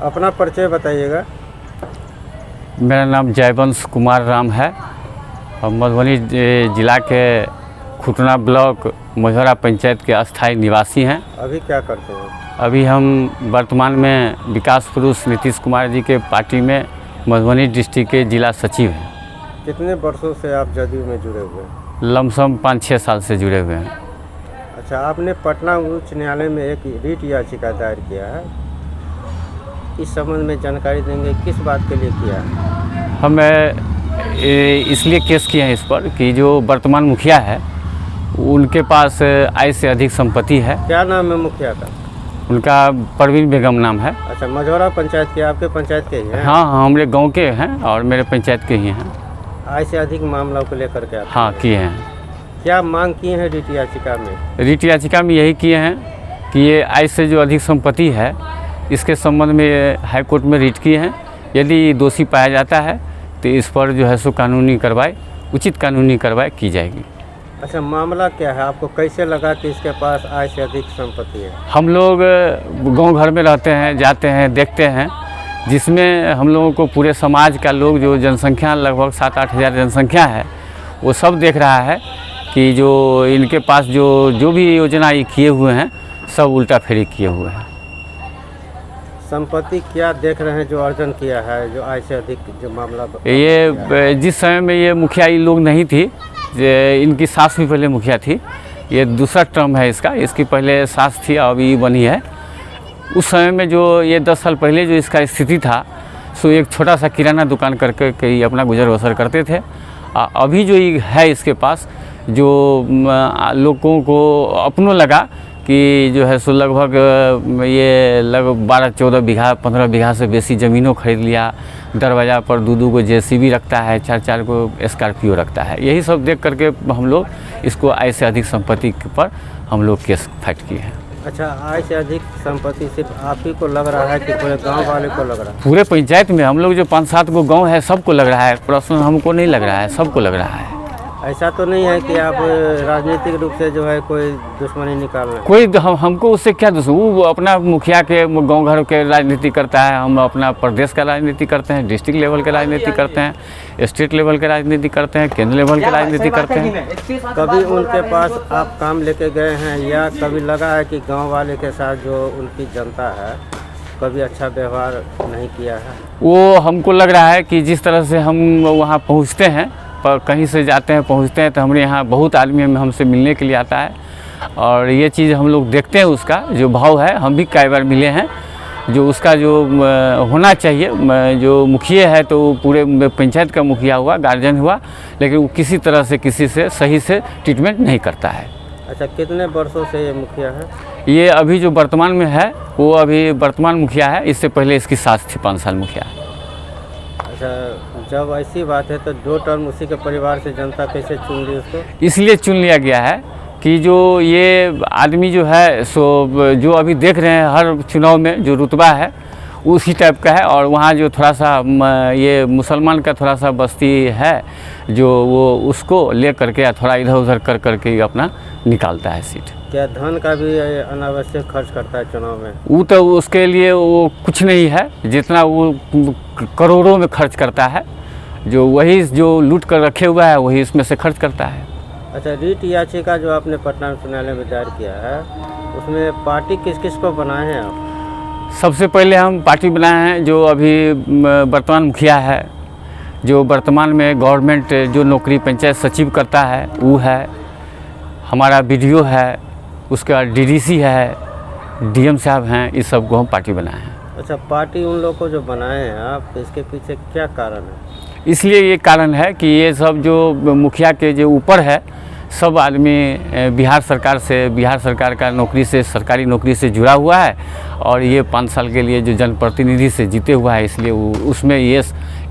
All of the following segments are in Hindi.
अपना परिचय बताइएगा। मेरा नाम जयवंश कुमार राम है और मधुबनी जिला के खुटना ब्लॉक मझौरा पंचायत के अस्थायी निवासी हैं। अभी क्या करते हैं? अभी हम वर्तमान में विकास पुरुष नीतीश कुमार जी के पार्टी में मधुबनी डिस्ट्रिक्ट के जिला सचिव हैं। कितने वर्षों से आप जदयू में जुड़े हुए हैं? लमसम 5-6 साल से जुड़े हुए हैं। अच्छा, आपने पटना उच्च न्यायालय में एक रीट याचिका दायर किया है, इस संबंध में जानकारी देंगे, किस बात के लिए किया है? हम इसलिए केस किए हैं इस पर कि जो वर्तमान मुखिया है उनके पास आय से अधिक संपत्ति है। क्या नाम है मुखिया का? उनका परवीन बेगम नाम है। अच्छा, मझौरा पंचायत के, आपके पंचायत के ही हैं? हाँ, हमारे गांव के हैं और मेरे पंचायत के ही हैं। आय से अधिक मामला को लेकर के हाँ किए हैं। क्या मांग की है रीट याचिका में? रीट याचिका में यही किए हैं कि ये आय से जो अधिक संपत्ति है इसके संबंध में हाई कोर्ट में रीट किए हैं। यदि दोषी पाया जाता है तो इस पर जो है सो कानूनी कार्रवाई, उचित कानूनी कार्रवाई की जाएगी। अच्छा, मामला क्या है? आपको कैसे लगा कि इसके पास आय से अधिक संपत्ति है? हम लोग गांव घर में रहते हैं, जाते हैं, देखते हैं, जिसमें हम लोगों को पूरे समाज का लोग, जो जनसंख्या लगभग 7-8 हज़ार जनसंख्या है, वो सब देख रहा है कि जो इनके पास जो भी योजना ये किए हुए हैं सब उल्टा फेरी किए हुए हैं। संपत्ति क्या देख रहे हैं जो अर्जन किया है, जो आय से अधिक जो मामला? ये जिस समय में ये मुखिया ये लोग नहीं थी, इनकी सास भी पहले मुखिया थी, ये दूसरा टर्म है इसका, इसकी पहले सास थी अभी बनी है। उस समय में जो ये 10 साल पहले जो इसका स्थिति था, सो एक छोटा सा किराना दुकान करके कई अपना गुजर बसर करते थे। अभी जो है इसके पास, जो लोगों को अपनों लगा कि जो है सो लगभग ये लगभग 12-14 बीघा 15 बीघा से बेसी ज़मीनों खरीद लिया। दरवाज़ा पर 2-2 को JCB रखता है, 4-4 को स्कॉर्पियो रखता है। यही सब देख करके हम लोग इसको आय से अधिक संपत्ति पर हम लोग केस फाइट किए हैं। अच्छा, आय से अधिक संपत्ति सिर्फ आप ही को लग रहा है कि पूरे गांव वाले को लग रहा है? पूरे पंचायत में हम लोग जो 5-7 को गांव है सबको लग रहा है, पर्सनल हमको नहीं लग रहा है, सबको लग रहा है। ऐसा तो नहीं है कि आप राजनीतिक रूप से जो है कोई दुश्मनी निकाल रहे हैं? कोई हमको उससे क्या दुश्मनी? वो अपना मुखिया के गांव घर के राजनीति करता है, हम अपना प्रदेश का राजनीति करते हैं, डिस्ट्रिक्ट लेवल के राजनीति करते हैं, स्टेट लेवल के राजनीति करते हैं, केंद्र लेवल के राजनीति करते हैं। कभी उनके पास आप काम लेके गए हैं या कभी लगा है कि गाँव वाले के साथ जो उनकी जनता है कभी अच्छा व्यवहार नहीं किया है? वो हमको लग रहा है कि जिस तरह से हम वहाँ पहुँचते हैं, पर कहीं से जाते हैं पहुंचते हैं, तो हमारे यहाँ बहुत आदमी हमसे मिलने के लिए आता है और ये चीज़ हम लोग देखते हैं, उसका जो भाव है। हम भी कई बार मिले हैं, जो उसका जो होना चाहिए, जो मुखिया है तो पूरे पंचायत का मुखिया हुआ, गार्जियन हुआ, लेकिन वो किसी तरह से किसी से सही से ट्रीटमेंट नहीं करता है। अच्छा, कितने वर्षों से ये मुखिया है? ये अभी जो वर्तमान में है वो अभी वर्तमान मुखिया है, इससे पहले इसकी सास थी 5 साल मुखिया। अच्छा, जब ऐसी बात है तो 2 टर्म उसी के परिवार से जनता कैसे चुन ली उसको? इसलिए चुन लिया गया है कि जो ये आदमी जो है सो जो अभी देख रहे हैं हर चुनाव में जो रुतबा है उसी टाइप का है, और वहाँ जो थोड़ा सा ये मुसलमान का थोड़ा सा बस्ती है, जो वो उसको ले करके थोड़ा इधर उधर कर करके अपना निकालता है सीट। क्या धन का भी अनावश्यक खर्च करता है चुनाव में? वो तो उसके लिए वो कुछ नहीं है, जितना वो करोड़ों में खर्च करता है, जो वही जो लूट कर रखे हुआ है वही इसमें से खर्च करता है। अच्छा, रीट याचिका जो आपने पटना उच्च न्यायालय में दायर किया है, उसमें पार्टी किस किस को बनाए हैं आप? सबसे पहले हम पार्टी बनाए हैं जो अभी वर्तमान मुखिया है, जो वर्तमान में गवर्नमेंट जो नौकरी पंचायत सचिव करता है वो है, हमारा BDO है, उसके बाद DDC है, DM साहब हैं, इस सब को हम पार्टी बनाए हैं। अच्छा, पार्टी उन लोगों को जो बनाए हैं आप, तो इसके पीछे क्या कारण है? इसलिए ये कारण है कि ये सब जो मुखिया के जो ऊपर है, सब आदमी बिहार सरकार से, बिहार सरकार का नौकरी से, सरकारी नौकरी से जुड़ा हुआ है, और ये 5 साल के लिए जो जनप्रतिनिधि से जीते हुआ है, इसलिए वो उसमें ये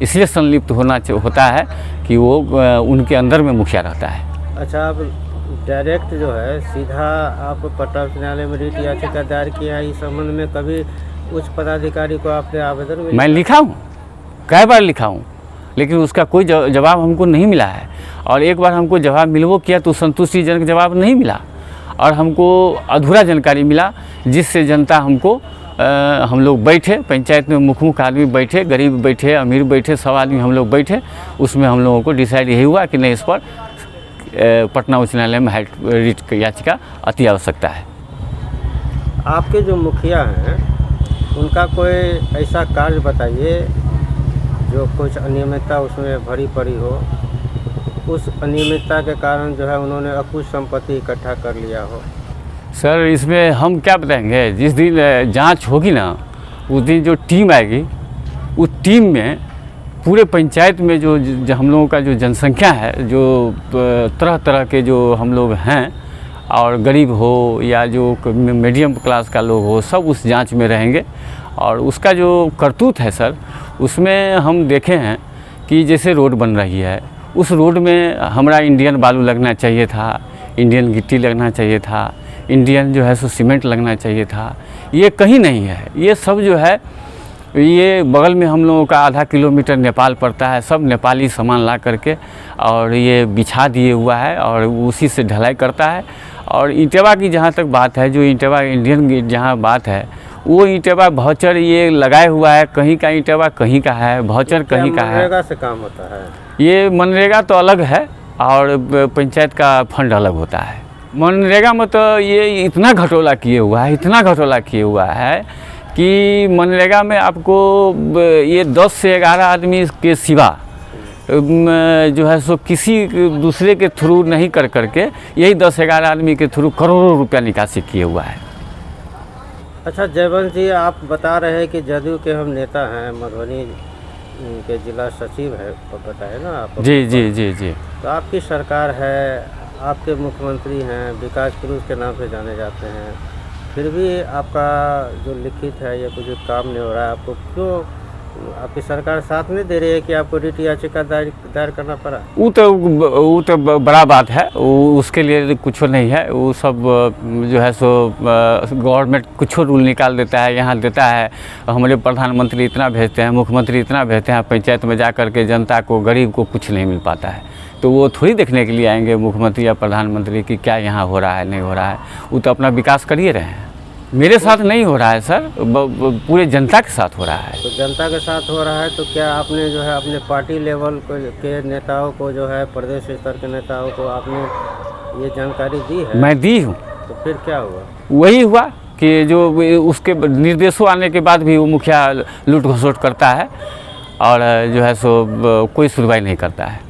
इसलिए संलिप्त होता है कि वो उनके अंदर में मुखिया रहता है। अच्छा, आप डायरेक्ट जो है सीधा आप पटना उच्च न्यायालय में रीट याचिका दायर किया है, इस संबंध में कभी उच्च पदाधिकारी को आपने आवेदन में? मैं लिखा हूँ, कई बार लिखा हूँ, लेकिन उसका कोई जवाब हमको नहीं मिला है, और एक बार हमको जवाब मिलवो किया तो संतुष्टिजनक जवाब नहीं मिला, और हमको अधूरा जानकारी मिला, जिससे जनता हमको हम लोग बैठे, पंचायत में मुख आदमी बैठे, गरीब बैठे, अमीर बैठे, सब आदमी हम लोग बैठे। उसमें हम लोगों को डिसाइड यही हुआ कि नहीं, इस पर पटना उच्च न्यायालय में रिट याचिका अति आवश्यकता है। आपके जो मुखिया हैं उनका कोई ऐसा कार्य बताइए जो कुछ अनियमितता उसमें भरी पड़ी हो, उस अनियमितता के कारण जो है उन्होंने अकुश संपत्ति इकट्ठा कर लिया हो। सर इसमें हम क्या बताएंगे, जिस दिन जांच होगी ना उस दिन जो टीम आएगी उस टीम में पूरे पंचायत में जो हम लोगों का जो जनसंख्या है, जो तरह तरह के जो हम लोग हैं और गरीब हो या जो मीडियम क्लास का लोग हो, सब उस जांच में रहेंगे। और उसका जो करतूत है सर, उसमें हम देखे हैं कि जैसे रोड बन रही है, उस रोड में हमारा इंडियन बालू लगना चाहिए था, इंडियन गिट्टी लगना चाहिए था, इंडियन जो है सो सीमेंट लगना चाहिए था। ये कहीं नहीं है। ये सब जो है, ये बगल में हम लोगों का आधा किलोमीटर नेपाल पड़ता है, सब नेपाली सामान ला करके और ये बिछा दिए हुआ है और उसी से ढलाई करता है। और ईंटेवा की जहाँ तक बात है, जो ईंटेवा इंडियन जहाँ बात है, वो ईंटेवा भाउचर ये लगाए हुआ है, कहीं का ईंटेवा कहीं का है, भाउचर कहीं का है। मनरेगा से काम होता है? ये मनरेगा तो अलग है और पंचायत का फंड अलग होता है। मनरेगा में तो ये इतना घटोला किए हुआ है, इतना घटोला किए हुआ है कि मनरेगा में आपको ये 10 से 11 आदमी के सिवा जो है सो किसी दूसरे के थ्रू नहीं कर करके यही 10-11 आदमी के थ्रू करोड़ों रुपया निकासी किए हुआ है। अच्छा जयवंत जी, आप बता रहे हैं कि जदयू के हम नेता हैं, मधुबनी के जिला सचिव है, बताए ना आप? जी जी जी जी। तो आपकी सरकार है, आपके मुख्यमंत्री हैं, विकास पुरुष के नाम से जाने जाते हैं, फिर भी आपका जो लिखित है ये कुछ काम नहीं हो रहा है। आपको क्यों आपकी सरकार साथ नहीं दे रही है कि आपको रिट याचिका दायर करना पड़ा? वो तो बड़ा बात है, उसके लिए कुछ नहीं है। वो सब जो है सो गवर्नमेंट कुछ रूल निकाल देता है, यहाँ देता है, हमारे प्रधानमंत्री इतना भेजते हैं, मुख्यमंत्री इतना भेजते हैं, पंचायत में जा कर के जनता को, गरीब को कुछ नहीं मिल पाता है। तो वो थोड़ी देखने के लिए आएंगे मुख्यमंत्री या प्रधानमंत्री कि क्या यहाँ हो रहा है नहीं हो रहा है। वो तो अपना विकास कर ही रहे हैं। मेरे साथ नहीं हो रहा है सर, पूरे जनता के साथ हो रहा है। तो जनता के साथ हो रहा है तो क्या आपने जो है अपने पार्टी लेवल के नेताओं को, जो है प्रदेश स्तर के नेताओं को आपने ये जानकारी दी है? मैं दी हूँ। तो फिर क्या हुआ? वही हुआ कि जो उसके निर्देशों आने के बाद भी वो मुखिया लूट घसोट करता है और जो है सो कोई सुनवाई नहीं करता है।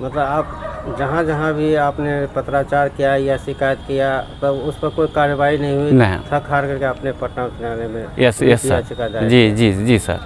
मतलब आप जहाँ जहाँ भी आपने पत्राचार किया या शिकायत किया तो उस पर कोई कार्रवाई नहीं हुई? नहीं। थक हार करके आपने पटना उच्च न्यायालय में यस सर। जी जी जी सर।